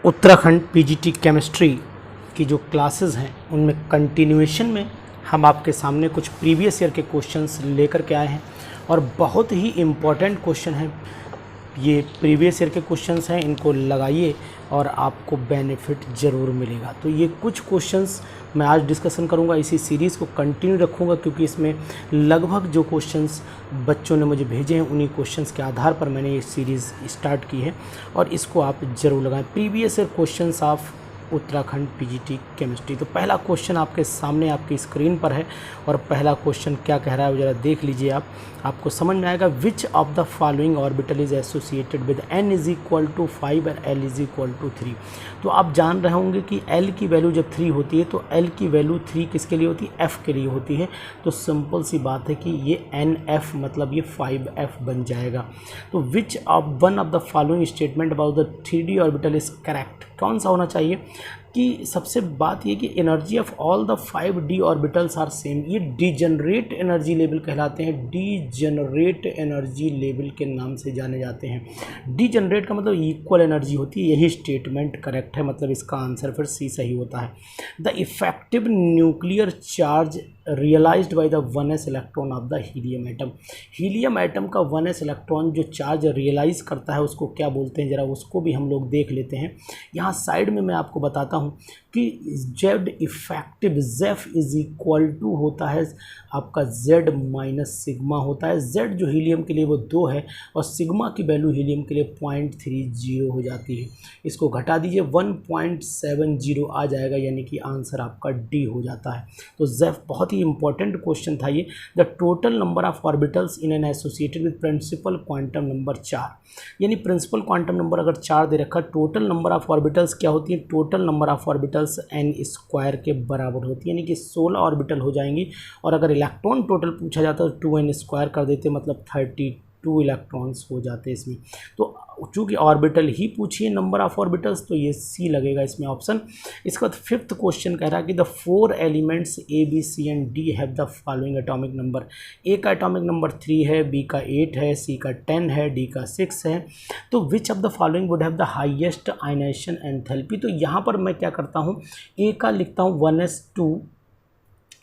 Uttarakhand PGT chemistry की जो classes हैं उनमें कंटिन्यूएशन में हम आपके सामने कुछ प्रीवियस ईयर के क्वेश्चंस लेकर के आए हैं और बहुत ही इम्पॉर्टेंट क्वेश्चन हैं। ये प्रीवियस ईयर के क्वेश्चंस हैं, इनको लगाइए और आपको बेनिफिट ज़रूर मिलेगा। तो ये कुछ क्वेश्चंस मैं आज डिस्कशन करूंगा, इसी सीरीज़ को कंटिन्यू रखूंगा क्योंकि इसमें लगभग जो क्वेश्चंस बच्चों ने मुझे भेजे हैं उन्हीं क्वेश्चंस के आधार पर मैंने ये सीरीज़ स्टार्ट की है और इसको आप ज़रूर लगाएं। Previous year questions of Uttarakhand PGT chemistry. तो पहला क्वेश्चन आपके सामने आपकी स्क्रीन पर है और पहला क्वेश्चन क्या कह रहा है वो ज़रा देख लीजिए आपको समझ में आएगा। Which of the following orbital is associated with n is equal to 5 और l इज इक्वल टू 3। तो आप जान रहे होंगे कि l की वैल्यू जब 3 होती है तो l की वैल्यू 3 किसके लिए होती है, f के लिए होती है। तो सिंपल सी बात है कि ये nf मतलब ये 5f बन जाएगा। तो which of one of the following statement about the 3d orbital is correct. कौन सा होना चाहिए कि सबसे बात ये कि energy of all the 5d orbitals are same. ये डीजनरेट एनर्जी लेवल कहलाते हैं, डीजनरेट एनर्जी लेवल के नाम से जाने जाते हैं। डीजनरेट का मतलब इक्वल एनर्जी होती है, यही स्टेटमेंट करेक्ट है, मतलब इसका आंसर फिर सी सही होता है। The effective nuclear charge realized by the 1s electron of the helium atom. Helium atom का 1s इलेक्ट्रॉन जो चार्ज रियलाइज करता है उसको क्या बोलते हैं, ज़रा उसको भी हम लोग देख लेते हैं। यहाँ साइड में मैं आपको बताता हूँ कि Z effective Zeff is equal to होता है आपका जेड माइनस सिग्मा होता है। जेड जो हीलियम के लिए वो 2 है और सिग्मा की वैल्यू हीलियम के लिए 0.30 हो जाती है। इसको घटा दीजिए 1.70 आ जाएगा, यानी कि आंसर आपका डी हो जाता है। तो जेफ बहुत ही इंपॉर्टेंट क्वेश्चन था ये। The total number of orbitals in an associated with principal quantum number 4, यानी प्रिंसिपल क्वांटम नंबर अगर 4 दे रखा, टोटल नंबर ऑफ ऑर्बिटल्स क्या होती है, total number of orbitals n square के बराबर होती है, यानी कि 16 ऑर्बिटल हो जाएंगी। और अगर इलेक्ट्रॉन टोटल पूछा जाता तो 2n स्क्वायर कर देते, मतलब 32 इलेक्ट्रॉन्स हो जाते इसमें। तो चूँकि ऑर्बिटल ही पूछिए नंबर ऑफ ऑर्बिटल्स, तो ये सी लगेगा इसमें ऑप्शन। इसके बाद 5th क्वेश्चन कह रहा है कि the 4 elements A B C and D have the following atomic number. A का एटॉमिक नंबर 3 है, बी का 8 है, सी का 10 है, डी का 6 है। तो which of the following would have the highest ionization enthalpy. तो यहाँ पर मैं क्या करता हूँ, ए का लिखता हूँ 1s2,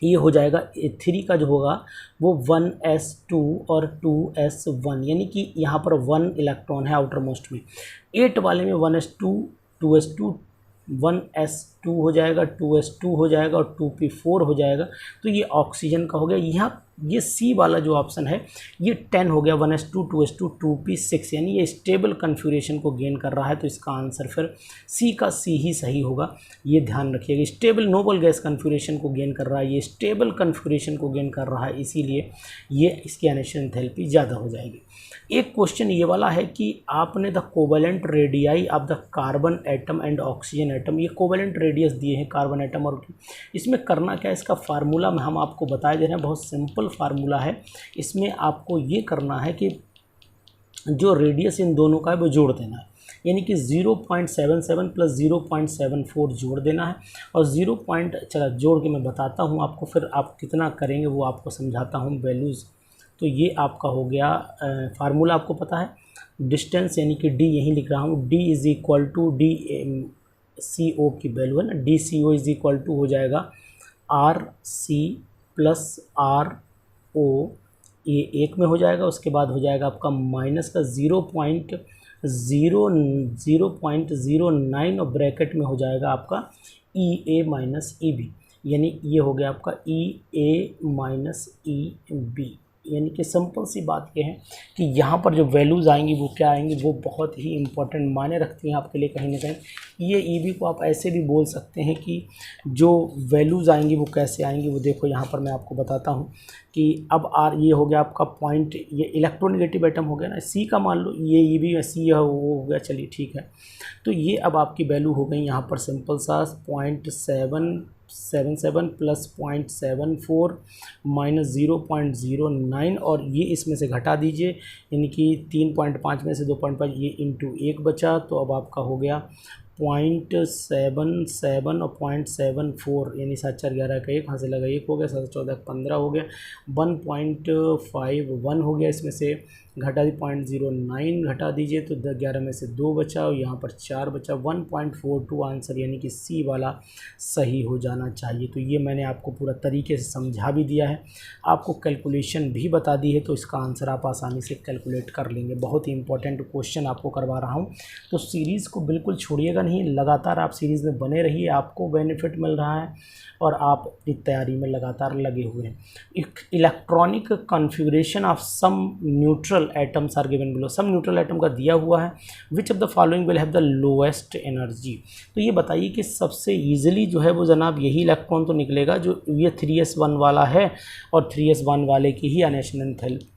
ये हो जाएगा 3 का जो होगा वो 1s2 और 2s1, यानी कि यहाँ पर 1 इलेक्ट्रॉन है आउटर मोस्ट में। 8 वाले में 1s2 2s2 1s2 हो जाएगा, 2s2 हो जाएगा और 2p4 हो जाएगा। तो ये ऑक्सीजन का हो गया। यहाँ ये सी वाला जो ऑप्शन है ये 10 हो गया, 1s2 2s2 2p6, यानी ये स्टेबल कन्फिगरेशन को गेन कर रहा है। तो इसका आंसर फिर सी का सी ही सही होगा, ये ध्यान रखिएगा। स्टेबल नोबल गैस कन्फिगरेशन को गेन कर रहा है, ये स्टेबल कन्फिगरेशन को गेन कर रहा है, इसीलिए ये इसकी आयनाइजेशन एंथैल्पी ज़्यादा हो जाएगी। एक क्वेश्चन ये वाला है कि आपने the covalent radii of the carbon atom and oxygen atom, ये कोवेलेंट रेडियस दिए हैं कार्बन एटम और इसमें करना क्या है, इसका फार्मूला में हम आपको बता दे रहे हैं, बहुत सिंपल फार्मूला है। इसमें आपको ये करना है कि जो रेडियस इन दोनों का है वो जोड़ देना है, यानी कि 0.77 प्लस 0.74 जोड़ देना है और चला जोड़ के मैं बताता हूँ आपको, फिर आप कितना करेंगे वो आपको समझाता हूँ वैल्यूज़। तो ये आपका हो गया फार्मूला, आपको पता है डिस्टेंस, यानी कि डी यहीं लिख रहा हूँ, D is equal to D CO की वैल्यू है ना, DCO इज़ इक्वल टू हो जाएगा RC प्लस RO, ये 1 में हो जाएगा। उसके बाद हो जाएगा आपका माइनस का 0.09 और ब्रैकेट में हो जाएगा आपका EA माइनस EB, यानी ये हो गया आपका EA माइनस EB। यानी कि सिंपल सी बात यह है कि यहाँ पर जो वैल्यूज़ आएंगी वो क्या आएंगी, वो बहुत ही इंपॉर्टेंट मायने रखती हैं आपके लिए कहीं ना कहीं। ये EB को आप ऐसे भी बोल सकते हैं कि जो वैल्यूज़ आएंगी वो कैसे आएंगी, वो देखो यहाँ पर मैं आपको बताता हूँ कि अब ये हो गया आपका पॉइंट, ये इलेक्ट्रोनेगेटिव एटम हो गया ना, सी का मान लो ये EB है, सी वो हो गया, चलिए ठीक है। तो ये अब आपकी वैल्यू हो गई यहाँ पर सिंपल सा 0.77 प्लस 0.74 माइनस 0.09 और ये इसमें से घटा दीजिए, यानी कि 3.5 में से 2.5, ये इंटू 1 बचा। तो अब आपका हो गया 0.77 और 0.74, यानी 7 4 11 का 1 हाथ से लगा 1 हो गया, 7 14 15 हो गया, 1.51 हो गया इसमें से, घटा दी 0.09 घटा दीजिए तो 11 में से 2 बचा और यहाँ पर 4 बचा, 1.42 आंसर यानी कि सी वाला सही हो जाना चाहिए। तो ये मैंने आपको पूरा तरीके से समझा भी दिया है, आपको कैलकुलेशन भी बता दी है, तो इसका आंसर आप आसानी से कैलकुलेट कर लेंगे। बहुत ही इंपॉर्टेंट क्वेश्चन आपको करवा रहा हूँ, तो सीरीज़ को बिल्कुल छोड़िएगा नहीं, लगातार आप सीरीज़ में बने रहिए, आपको बेनिफिट मिल रहा है और आप अपनी तैयारी में लगातार लगे हुए हैं। Electronic configuration of some neutral atoms are given below. Some neutral atom का दिया हुआ है, which of the following will have the lowest energy. तो ये बताइए कि सबसे ईजिली जो है वो जनाब यही इलेक्ट्रॉन तो निकलेगा जो ये 3s1 वाला है, और 3s1 वाले की ही आयनेशन एंथैल्पी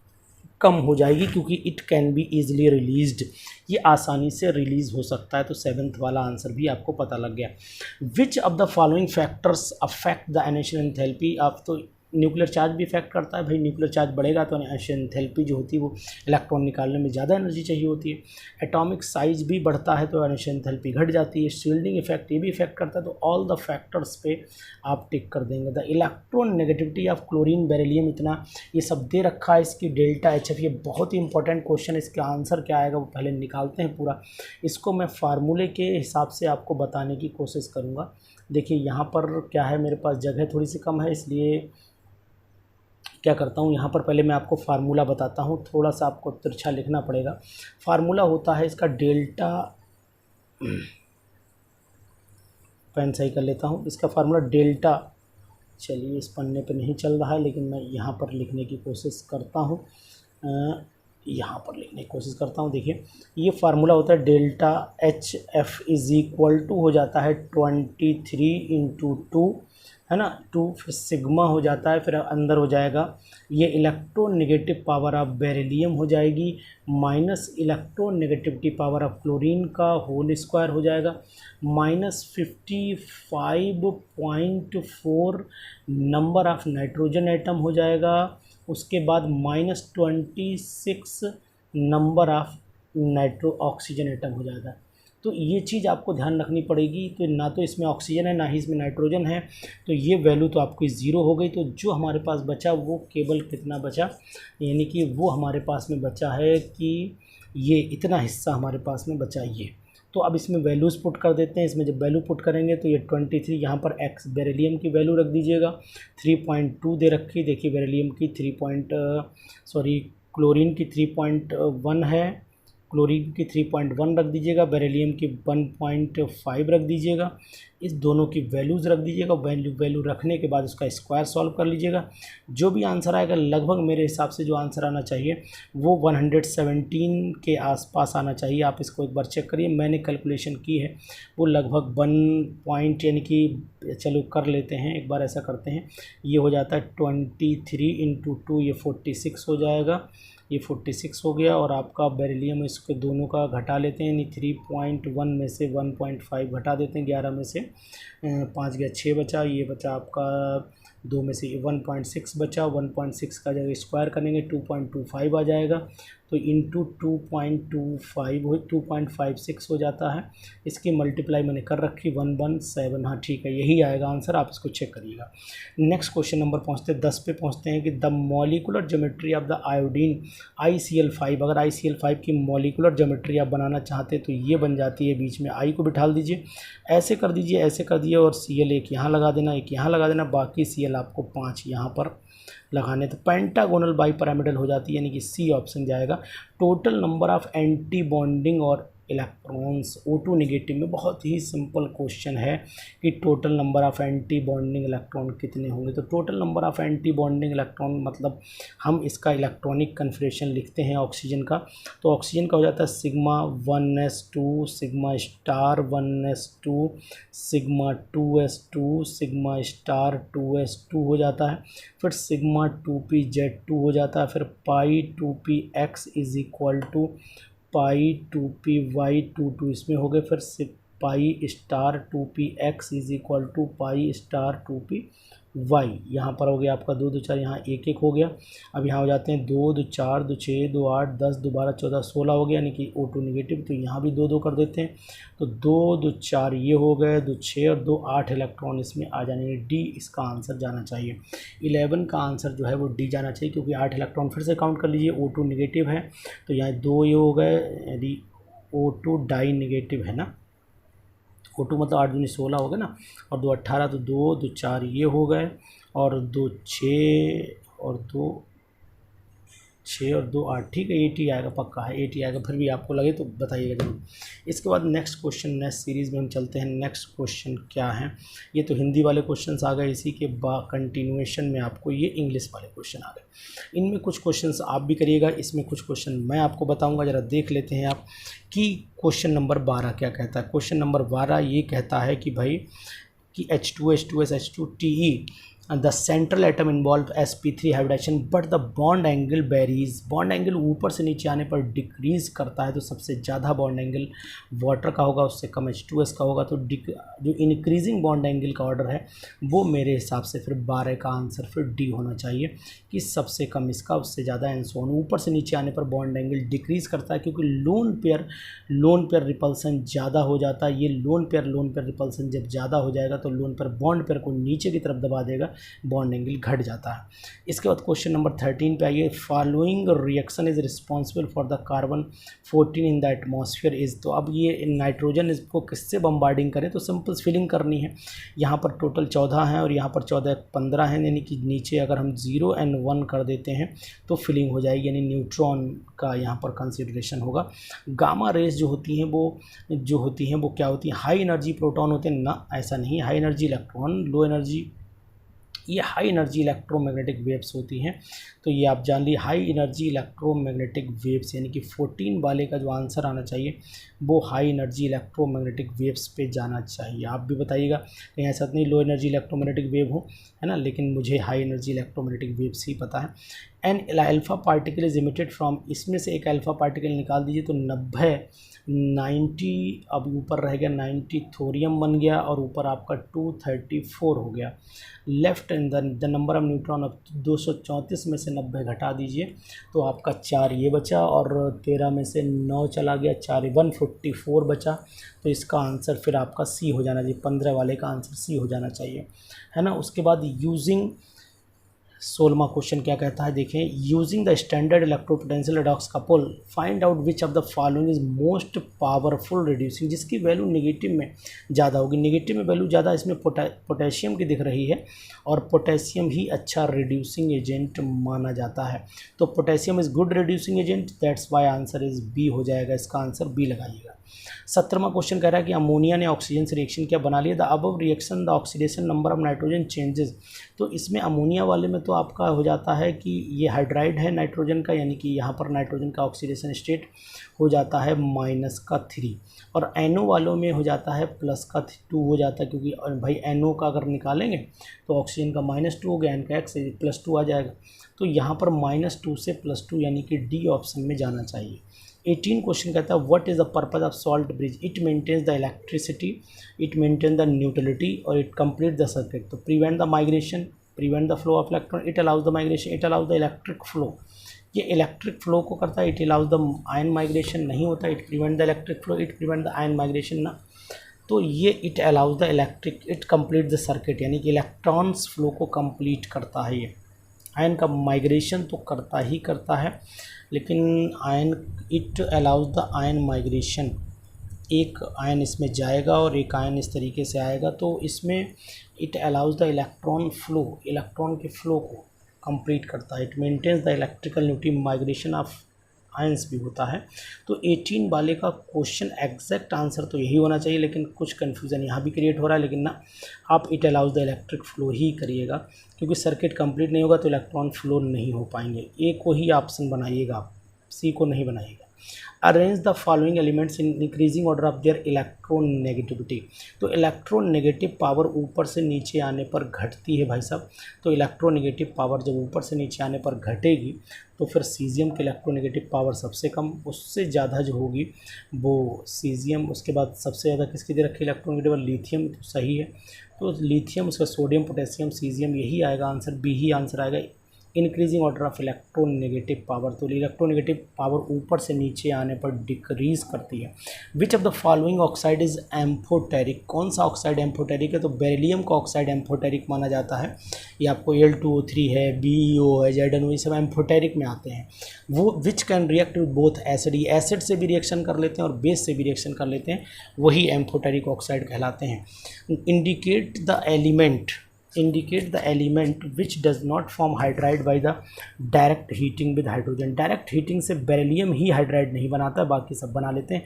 कम हो जाएगी क्योंकि it can be easily released, ये आसानी से रिलीज़ हो सकता है। तो 7th वाला आंसर भी आपको पता लग गया। विच of the following factors affect the ionisation enthalpy. आप तो न्यूक्लियर चार्ज भी इफेक्ट करता है भाई, न्यूक्लियर चार्ज बढ़ेगा तो आयनेशन एंथैल्पी जो होती है वो इलेक्ट्रॉन निकालने में ज़्यादा एनर्जी चाहिए होती है। एटॉमिक साइज भी बढ़ता है तो आयनेशन एंथैल्पी घट जाती है। शील्डिंग इफेक्ट ये भी इफेक्ट करता है। तो ऑल द फैक्टर्स पे आप टिक कर देंगे। The electron negativity of chlorine beryllium, इतना ये सब दे रखा है, इसकी डेल्टा HF, ये बहुत ही इंपॉर्टेंट क्वेश्चन। इसका आंसर क्या आएगा वो पहले निकालते हैं पूरा, इसको मैं फार्मूले के हिसाब से आपको बताने की कोशिश करूँगा। देखिए यहाँ पर क्या है, मेरे पास जगह थोड़ी सी कम है, इसलिए क्या करता हूँ यहाँ पर पहले मैं आपको फार्मूला बताता हूँ, थोड़ा सा आपको तिरछा लिखना पड़ेगा। फार्मूला होता है इसका डेल्टा, पेन सही कर लेता हूँ, इसका फार्मूला डेल्टा, चलिए इस पन्ने पे नहीं चल रहा है लेकिन मैं यहाँ पर लिखने की कोशिश करता हूँ, यहाँ पर लिखने की कोशिश करता हूँ। देखिए ये फार्मूला होता है delta HF is equal to हो जाता है 23 × 2, है ना, 2 फिर सिग्मा हो जाता है, फिर अंदर हो जाएगा ये इलेक्ट्रोनेगेटिव पावर ऑफ बेरिलियम हो जाएगी minus electronegativity power of chlorine का होल स्क्वायर हो जाएगा minus 55.4 number of nitrogen atom हो जाएगा, उसके बाद minus 26 number of nitro oxygen atom हो जाएगा। तो ये चीज़ आपको ध्यान रखनी पड़ेगी। तो ना तो इसमें ऑक्सीजन है ना ही इसमें नाइट्रोजन है, तो ये वैल्यू तो आपकी ज़ीरो हो गई। तो जो हमारे पास बचा वो केवल कितना बचा, यानी कि वो हमारे पास में बचा है कि ये इतना हिस्सा हमारे पास में बचा ये। तो अब इसमें वैल्यूज़ पुट कर देते हैं। इसमें जब वैल्यू पुट करेंगे तो ये 23, यहाँ पर एक्स बेरिलियम की वैल्यू रख दीजिएगा 3.2 दे रखी, देखिए बेरिलियम की क्लोरीन की 3.1 है, क्लोरीन की 3.1 रख दीजिएगा, बेरिलियम की 1.5 रख दीजिएगा, इस दोनों की वैल्यूज़ रख दीजिएगा। वैल्यू रखने के बाद उसका स्क्वायर सॉल्व कर लीजिएगा, जो भी आंसर आएगा लगभग मेरे हिसाब से जो आंसर आना चाहिए वो 117 के आसपास आना चाहिए। आप इसको एक बार चेक करिए, मैंने कैलकुलेशन की है वो लगभग 1 पॉइंट, यानी कि चलो कर लेते हैं एक बार, ऐसा करते हैं, ये हो जाता है 23 × 2, ये 46 हो जाएगा, ये 46 हो गया। और आपका बेरिलियम इसके दोनों का घटा लेते हैं, यानी 3.1 में से 1.5 घटा देते हैं, 11 में से 5 गया 6 बचा, ये बचा आपका 2 में से 1.6 बचा, 1.6 का जगह स्क्वायर करेंगे 2.25 आ जाएगा, तो इंटू 2.56 हो जाता है। इसकी मल्टीप्लाई मैंने कर रखी 117, हाँ ठीक है यही आएगा आंसर, आप इसको चेक करिएगा। नेक्स्ट क्वेश्चन नंबर पहुँचते हैं 10 पे पहुँचते हैं कि the molecular geometry of the iodine ICl5। अगर ICl5 की मॉलिकुलर ज्योमेट्री आप बनाना चाहते हैं तो ये बन जाती है, बीच में I को बिठा दीजिए, ऐसे कर दीजिए, ऐसे कर दिए, और Cl एक यहाँ लगा देना, एक यहाँ लगा देना, बाकी Cl आपको 5 यहाँ पर लगाने, तो पेंटागोनल बाईपिरामिडल हो जाती है, यानी कि सी ऑप्शन जाएगा। Total number of anti bonding और इलेक्ट्रॉन्स O2 नेगेटिव में बहुत ही सिंपल क्वेश्चन है कि total number of anti bonding electron कितने होंगे। तो total number of anti bonding electron मतलब हम इसका इलेक्ट्रॉनिक कन्फिग्रेशन लिखते हैं ऑक्सीजन का, तो ऑक्सीजन का हो जाता है sigma 1s2 sigma star 1s2 sigma 2s2 sigma star 2s2 हो जाता है, फिर सिग्मा 2pz2 हो जाता है, फिर pi 2px is equal to pi 2py22 इसमें हो गए, फिर pi star 2px is equal to pi star 2p Y, यहाँ पर हो गया आपका 2 2 4, यहाँ 1 1 हो गया। अब यहाँ हो जाते हैं 2 2 4 2 6 2 8 10 2 12 14 16 हो गया, यानी कि O2 नेगेटिव, तो यहाँ भी 2 2 कर देते हैं। तो 2 2 4 ये हो गए, 2 6 और 2 8 इलेक्ट्रॉन इसमें आ जाने, डी इसका आंसर जाना चाहिए। 11 का आंसर जो है वो डी जाना चाहिए, क्योंकि 8 इलेक्ट्रॉन फिर से काउंट कर लीजिए, O2 नेगेटिव है तो यहाँ 2 ये हो गए, यदि O2 डाई नेगेटिव है ना, O2 मतलब 8 दूनी 16 हो गए ना, और 2 18, तो 2 2 4 ये हो गए, और 2 6 और 2 6 और 2 8, ठीक है 80 आएगा, पक्का है 80 आएगा, फिर भी आपको लगे तो बताइएगा जरूर। इसके बाद नेक्स्ट क्वेश्चन, नेक्स्ट सीरीज़ में हम चलते हैं। नेक्स्ट क्वेश्चन क्या है, ये तो हिंदी वाले क्वेश्चंस आ गए, इसी के कंटिन्यूएशन में आपको ये इंग्लिश वाले क्वेश्चन आ गए। इनमें कुछ क्वेश्चंस आप भी करिएगा, इसमें कुछ क्वेश्चन मैं आपको बताऊँगा, ज़रा देख लेते हैं आप कि क्वेश्चन नंबर 12 क्या कहता है। क्वेश्चन नंबर 12 ये कहता है कि भाई कि H2S H2TE the central atom involve sp3 hybridization but the bond angle varies, bond angle ऊपर से नीचे आने पर डिक्रीज करता है, तो सबसे ज़्यादा बॉन्ड एंगल वाटर का होगा, उससे कम H2S का होगा, तो जो इंक्रीजिंग बॉन्ड एंगल का ऑर्डर है वो मेरे हिसाब से फिर 12 का आंसर फिर डी होना चाहिए, कि सबसे कम इसका उससे ज़्यादा एंड सो ऑन। ऊपर से नीचे आने पर बॉन्ड एंगल डिक्रीज़ करता है, क्योंकि लोन पेयर रिपल्सन ज़्यादा हो जाता है। ये लोन पेयर रिपल्सन जब ज़्यादा हो जाएगा तो लोन पेयर बॉन्ड पेयर को नीचे की तरफ दबा देगा, बॉन्ड एंगल घट जाता है। इसके बाद क्वेश्चन नंबर 13 पे आइए, following reaction is responsible for the carbon 14 in the atmosphere is, तो अब ये नाइट्रोजन इसको किससे बम्बार्डिंग करें, तो सिंपल फिलिंग करनी है। यहाँ पर टोटल 14 हैं और यहाँ पर 14 15 हैं, यानी कि नीचे अगर हम 0 और 1 कर देते हैं तो फिलिंग हो जाएगी, यानी न्यूट्रॉन का यहाँ पर कंसिडरेशन होगा। गामा रेज जो होती हैं वो क्या होती हैं, हाई एनर्जी प्रोटॉन होते हैं ना, ऐसा नहीं, high energy electron, low energy, ये हाई एनर्जी इलेक्ट्रोमैग्नेटिक वेव्स होती हैं। तो ये आप जान ली, हाई एनर्जी इलेक्ट्रोमैग्नेटिक वेव्स, यानी कि 14 वाले का जो आंसर आना चाहिए वो हाई एनर्जी इलेक्ट्रोमैग्नेटिक वेव्स पे जाना चाहिए। आप भी बताइएगा, कहीं ऐसा नहीं लो एनर्जी इलेक्ट्रोमैग्नेटिक वेव हो, है ना, लेकिन मुझे हाई एनर्जी इलेक्ट्रोमैग्नेटिक वेव्स ही पता है। An alpha particle is emitted from, इसमें से एक अल्फा पार्टिकल निकाल दीजिए, तो 90 अब ऊपर रह गया 90 थोरियम बन गया, और ऊपर आपका 234 हो गया। Left and the number of neutron, अब 234 में से 90 घटा दीजिए तो आपका 4 ये बचा, और 13 में से 9 चला गया, 4 144 बचा, तो इसका आंसर फिर आपका सी हो जाना चाहिए, 15 वाले का आंसर सी हो जाना चाहिए, है ना। उसके बाद यूजिंग 16वां क्वेश्चन क्या कहता है, देखें, using the standard इलेक्ट्रोपोटेंशियल redox couple find out which of the following is most powerful reducing, जिसकी वैल्यू नेगेटिव में ज़्यादा होगी। नेगेटिव में वैल्यू ज़्यादा इसमें पोटेशियम की दिख रही है, और पोटेशियम ही अच्छा रिड्यूसिंग एजेंट माना जाता है, तो potassium is good reducing agent, that's why answer is B हो जाएगा, इसका आंसर बी लगाइएगा। 17वां क्वेश्चन कह रहा है कि अमोनिया ने ऑक्सीजन से रिएक्शन क्या बना लिया, the above reaction the oxidation number of nitrogen changes, तो इसमें अमोनिया वाले में तो आपका हो जाता है कि ये हाइड्राइड है नाइट्रोजन का, यानी कि यहाँ पर नाइट्रोजन का ऑक्सीडेशन स्टेट हो जाता है -3, और एनो वालों में हो जाता है +2 हो जाता है, क्योंकि भाई एनो का अगर निकालेंगे तो ऑक्सीजन का -2 हो गया, एन का x +2 आ जाएगा, तो यहाँ पर -2 से +2, यानी कि डी ऑप्शन में जाना चाहिए। 18 क्वेश्चन कहता है what is the purpose of salt bridge, it maintains the electricity, it maintain the neutrality, और इट कंप्लीट द सर्किट, तो prevent the migration, prevent the flow of electron, it allows the migration, it allows the electric flow, ये electric flow को करता है, it allows the ion migration नहीं होता, it prevent the electric flow, it prevent the ion migration ना, तो ये it allows the electric, it complete the circuit, यानी कि इलेक्ट्रॉन्स फ्लो को कंप्लीट करता है। ये आयन का माइग्रेशन तो करता ही करता है, लेकिन ion, it allows the ion migration, एक आयन इसमें जाएगा और एक आयन इस तरीके से आएगा, तो इसमें it allows the electron flow, electron के फ्लो को कंप्लीट करता है, it maintains the electrical neutrality, migration of ions भी होता है। तो 18 वाले का क्वेश्चन एग्जैक्ट आंसर तो यही होना चाहिए, लेकिन कुछ कन्फ्यूज़न यहाँ भी क्रिएट हो रहा है, लेकिन ना, आप it allows the electric flow ही करिएगा, क्योंकि सर्किट कंप्लीट नहीं होगा तो इलेक्ट्रॉन फ्लो नहीं हो पाएंगे, ए को ही ऑप्शन बनाइएगा आप, सी को नहीं बनाइएगा। Arrange the following elements in increasing order of their electronegativity. तो इलेक्ट्रोनेगेटिव पावर ऊपर से नीचे आने पर घटती है भाई साहब। तो इलेक्ट्रोनेगेटिव पावर जब ऊपर से नीचे आने पर घटेगी तो फिर सीजियम की इलेक्ट्रोनेगेटिव पावर सबसे कम, उससे ज़्यादा जो होगी वो सीजियम, उसके बाद सबसे ज़्यादा किसकी दे रखी इलेक्ट्रोनेगेटिव, लिथियम। तो सही है, तो लिथियम, उसका सोडियम, पोटेशियम, सीजियम, यही आएगा आंसर, बी ही आंसर आएगा, increasing order of electronegative power. तो इलेक्ट्रोनेगेटिव पावर ऊपर से नीचे आने पर डिक्रीज करती है। Which of the following oxide is amphoteric. कौन सा ऑक्साइड एम्फोटेरिक है? तो बेरिलियम का ऑक्साइड एम्फोटेरिक माना जाता है। ये आपको Al2O3 है, BeO है, ZnO, ये सब एम्फोटेरिक में आते हैं। वो which can react with both acid, ये एसिड से भी रिएक्शन कर लेते हैं और बेस से भी रिएक्शन कर लेते हैं, वही एम्फोटेरिक ऑक्साइड कहलाते हैं। Indicate the element which does not form hydride by the direct heating with hydrogen. Direct heating से बेरिलियम ही हाइड्राइड नहीं बनाता, बाकी सब बना लेते हैं।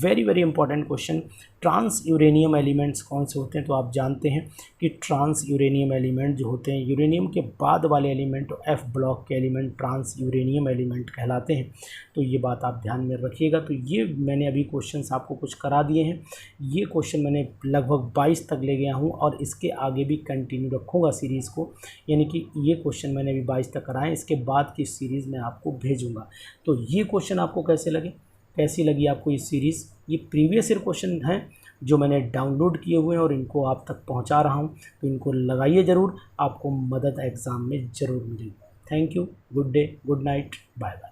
Very very important question. Transuranium elements कौन से होते हैं? तो आप जानते हैं कि ट्रांस यूरेनियम एलिमेंट जो होते हैं, यूरेनियम के बाद वाले एलिमेंट, F ब्लॉक के एलिमेंट ट्रांस यूरेनियम एलिमेंट कहलाते हैं। तो ये बात आप ध्यान में रखिएगा। तो ये मैंने अभी क्वेश्चंस आपको कुछ करा दिए हैं। ये क्वेश्चन मैंने लगभग 22 तक ले गया हूँ और इसके आगे भी कंटिन्यू रखूँगा सीरीज़ को, यानी कि ये क्वेश्चन मैंने अभी 22 तक कराए, इसके बाद की सीरीज़ मैं आपको भेजूँगा। तो ये क्वेश्चन आपको कैसी लगी आपको ये सीरीज़? ये प्रीवियस ईयर क्वेश्चन हैं जो मैंने डाउनलोड किए हुए हैं और इनको आप तक पहुंचा रहा हूं, तो इनको लगाइए ज़रूर, आपको मदद एग्ज़ाम में ज़रूर मिलेगी। Thank you, good day, good night, bye bye.